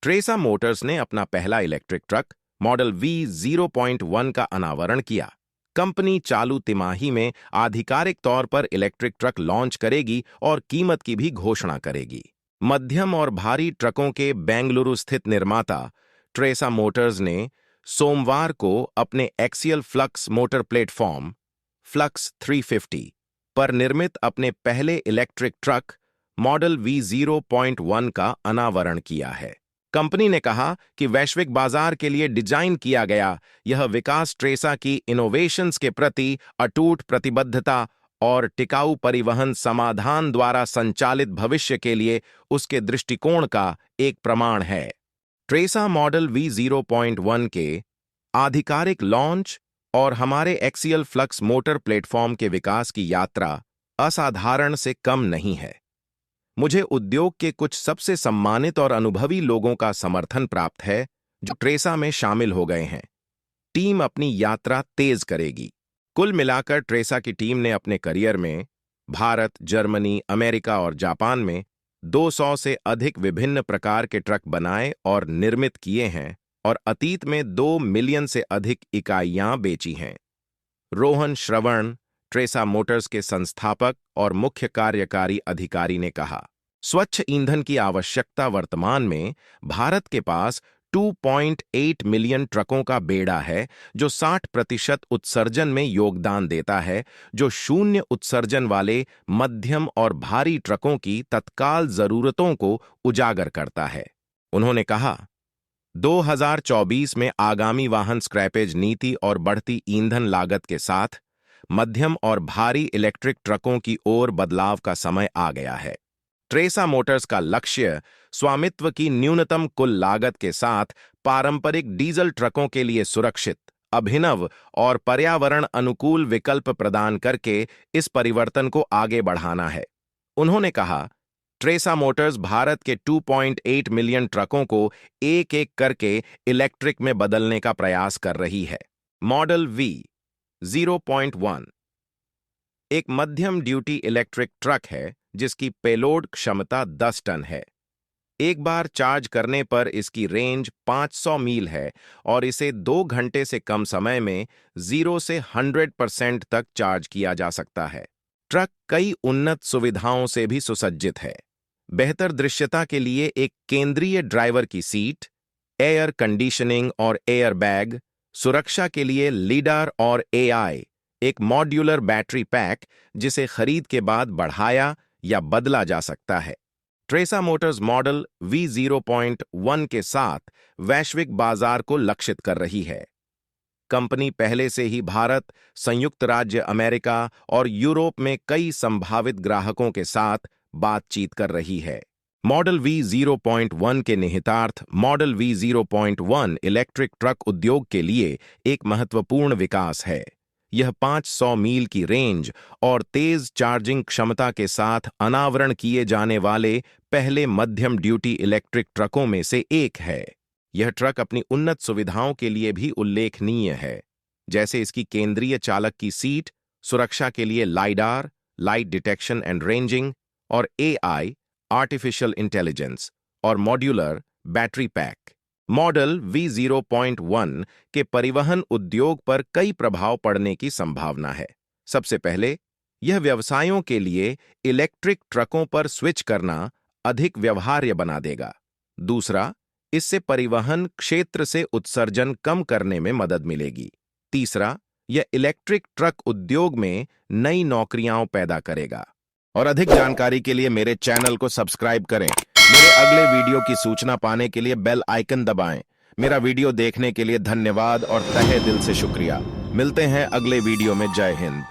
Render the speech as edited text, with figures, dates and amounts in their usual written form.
Teresa Motors ने अपना पहला इलेक्ट्रिक ट्रक मॉडल V0.1 का अनावरण किया। कंपनी चालू तिमाही में आधिकारिक तौर पर इलेक्ट्रिक ट्रक लॉन्च करेगी और कीमत की भी घोषणा करेगी। मध्यम और भारी ट्रकों के बेंगलुरु स्थित निर्माता ट्रेसा मोटर्स ने सोमवार को अपने axial flux motor platform flux 350 पर निर्मित अपने पहले इलेक्ट्रिक ट्रक मॉडल V0.1 का अनावरण किया है। कंपनी ने कहा कि वैश्विक बाजार के लिए डिजाइन किया गया यह विकास ट्रेसा की इनोवेशंस के प्रति अटूट प्रतिबद्धता और टिकाऊ परिवहन समाधान द्वारा संचालित भविष्य के लिए उसके दृष्टिकोण का एक प्रमाण है। ट्रेसा मॉडल V0.1 के आधिकारिक लॉन्च और हमारे एक्सियल फ्लक्स मोटर प्लेटफॉर्म के विकास की यात्रा असाधारण से कम नहीं है। मुझे उद्योग के कुछ सबसे सम्मानित और अनुभवी लोगों का समर्थन प्राप्त है जो ट्रेसा में शामिल हो गए हैं। टीम अपनी यात्रा तेज करेगी। कुल मिलाकर ट्रेसा की टीम ने अपने करियर में भारत, जर्मनी, अमेरिका और जापान में 200 से अधिक विभिन्न प्रकार के ट्रक बनाए और निर्मित किए हैं और अतीत में 2 मिलियन से अधिक इकाइयां बेची हैं। रोहन श्रवण, ट्रेसा मोटर्स के संस्थापक और मुख्य कार्यकारी अधिकारी ने कहा, स्वच्छ ईंधन की आवश्यकता वर्तमान में भारत के पास 2.8 मिलियन ट्रकों का बेड़ा है जो 60% उत्सर्जन में योगदान देता है, जो शून्य उत्सर्जन वाले मध्यम और भारी ट्रकों की तत्काल जरूरतों को उजागर करता है। उन्होंने कहा, 2024 में आगामी वाहन स्क्रैपेज नीति और बढ़ती ईंधन लागत के साथ मध्यम और भारी इलेक्ट्रिक ट्रकों की ओर बदलाव का समय आ गया है। ट्रेसा मोटर्स का लक्ष्य स्वामित्व की न्यूनतम कुल लागत के साथ पारंपरिक डीजल ट्रकों के लिए सुरक्षित, अभिनव और पर्यावरण अनुकूल विकल्प प्रदान करके इस परिवर्तन को आगे बढ़ाना है। उन्होंने कहा, ट्रेसा मोटर्स भारत के 2.8 मिलियन ट्रकों को एक-एक करके इलेक्ट्रिक में बदलने का प्रयास कर रही है। मॉडल V0.1 एक मध्यम ड्यूटी इलेक्ट्रिक ट्रक है जिसकी पेलोड क्षमता 10 टन है। एक बार चार्ज करने पर इसकी रेंज 500 मील है और इसे 2 घंटे से कम समय में 0 से 100% तक चार्ज किया जा सकता है। ट्रक कई उन्नत सुविधाओं से भी सुसज्जित है। बेहतर दृश्यता के लिए एक केंद्रीय ड्राइवर की सीट, एयर कंडीशनिंग और एयर बैग, सुरक्षा के लिए लीडार और AI, एक मॉड्यूलर बैटरी पैक जिसे खरीद के बाद बढ़ाया या बदला जा सकता है। ट्रेसा मोटर्स मॉडल V0.1 के साथ वैश्विक बाजार को लक्षित कर रही है। कंपनी पहले से ही भारत, संयुक्त राज्य अमेरिका और यूरोप में कई संभावित ग्राहकों के साथ बातचीत कर रही है। मॉडल V0.1 के निहितार्थ मॉडल V0.1 इलेक्ट्रिक ट्रक उद्योग के लिए एक महत्वपूर्ण विकास है। यह 500 मील की रेंज और तेज चार्जिंग क्षमता के साथ अनावरण किए जाने वाले पहले मध्यम ड्यूटी इलेक्ट्रिक ट्रकों में से एक है। यह ट्रक अपनी उन्नत सुविधाओं के लिए भी उल्लेखनीय है, जैसे इसकी केंद्रीय चालक की सीट, सुरक्षा के लिए lidar, light detection and ranging, और AI, आर्टिफिशियल इंटेलिजेंस, और modular battery pack. Model V0.1 के परिवहन उद्योग पर कई प्रभाव पड़ने की संभावना है। सबसे पहले, यह व्यवसायों के लिए इलेक्ट्रिक ट्रकों पर स्विच करना अधिक व्यवहार्य बना देगा। दूसरा, इससे परिवहन क्षेत्र से उत्सर्जन कम करने में मदद मिलेगी। तीसरा, यह इलेक्ट्रिक ट्रक उद्योग में नई नौकरियां पैदा करेगा। और अधिक जानकारी के लिए मेरे चैनल को सब्सक्राइब करें। मेरे अगले वीडियो की सूचना पाने के लिए बेल आइकन दबाएं। मेरा वीडियो देखने के लिए धन्यवाद और तहे दिल से शुक्रिया। मिलते हैं अगले वीडियो में। जय हिंद।